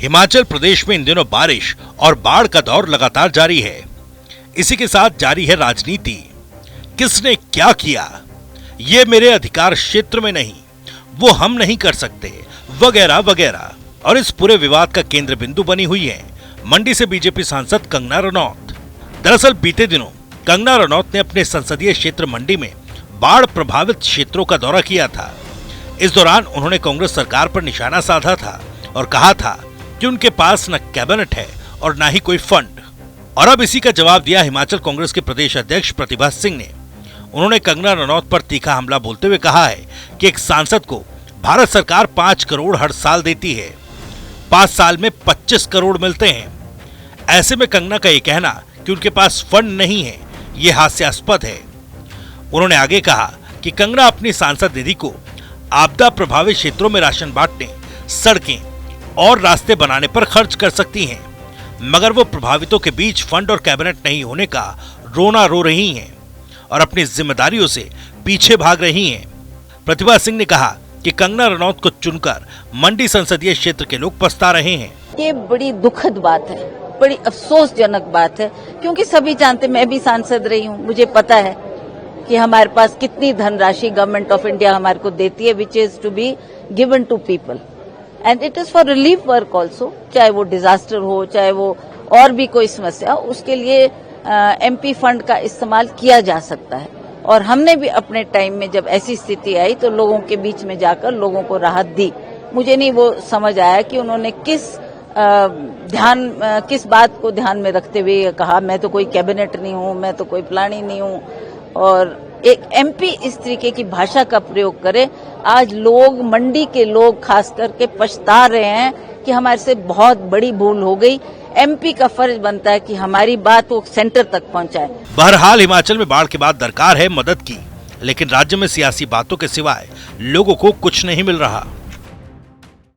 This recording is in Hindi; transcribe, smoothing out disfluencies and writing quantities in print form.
हिमाचल प्रदेश में इन दिनों बारिश और बाढ़ का दौर लगातार जारी है। इसी के साथ जारी है राजनीति। किसने क्या किया, ये मेरे अधिकार क्षेत्र में नहीं, वो हम नहीं कर सकते, वगैरह वगैरह। और इस पूरे विवाद का केंद्र बिंदु बनी हुई है मंडी से बीजेपी सांसद कंगना रनौत। दरअसल बीते दिनों कंगना रनौत ने अपने संसदीय क्षेत्र मंडी में बाढ़ प्रभावित क्षेत्रों का दौरा किया था। इस दौरान उन्होंने कांग्रेस सरकार पर निशाना साधा था और कहा था कि उनके पास न कैबिनेट है और न ही कोई फंड। और अब इसी का जवाब दिया हिमाचल कांग्रेस के प्रदेश अध्यक्ष प्रतिभा सिंह ने। उन्होंने कंगना रनौत पर तीखा हमला बोलते हुए कहा है कि एक सांसद को भारत सरकार 5 करोड़ हर साल देती है, 5 साल में 25 करोड़ मिलते हैं। ऐसे में कंगना का ये कहना कि उनके पास फंड नहीं है, ये हास्यास्पद है। उन्होंने आगे कहा कि कंगना अपनी सांसद निधि को आपदा प्रभावित क्षेत्रों में राशन बांटने, सड़कें और रास्ते बनाने पर खर्च कर सकती हैं, मगर वो प्रभावितों के बीच फंड और कैबिनेट नहीं होने का रोना रो रही हैं और अपनी जिम्मेदारियों से पीछे भाग रही हैं। प्रतिभा सिंह ने कहा कि कंगना रनौत को चुनकर मंडी संसदीय क्षेत्र के लोग पछता रहे हैं। ये बड़ी दुखद बात है, बड़ी अफसोसजनक बात है, क्योंकि सभी जानते, मैं भी सांसद रही हूँ, मुझे पता है कि हमारे पास कितनी धनराशि गवर्नमेंट ऑफ इंडिया हमारे को देती है, which is to be given to people and it is for relief work also. चाहे वो डिजास्टर हो, चाहे वो और भी कोई समस्या, उसके लिए एमपी फंड का इस्तेमाल किया जा सकता है। और हमने भी अपने टाइम में जब ऐसी स्थिति आई तो लोगों के बीच में जाकर लोगों को राहत दी। मुझे नहीं वो समझ आया कि उन्होंने किस बात को ध्यान में रखते हुए कहा मैं तो कोई कैबिनेट नहीं हूँ, मैं तो कोई प्लानी नहीं हूँ। और एक एमपी इस तरीके की भाषा का प्रयोग करे। आज लोग, मंडी के लोग खास करके पछता रहे हैं कि हमारे से बहुत बड़ी भूल हो गई। एमपी का फर्ज बनता है कि हमारी बात वो सेंटर तक पहुंचाए। बहरहाल हिमाचल में बाढ़ के बाद दरकार है मदद की, लेकिन राज्य में सियासी बातों के सिवाय लोगों को कुछ नहीं मिल रहा।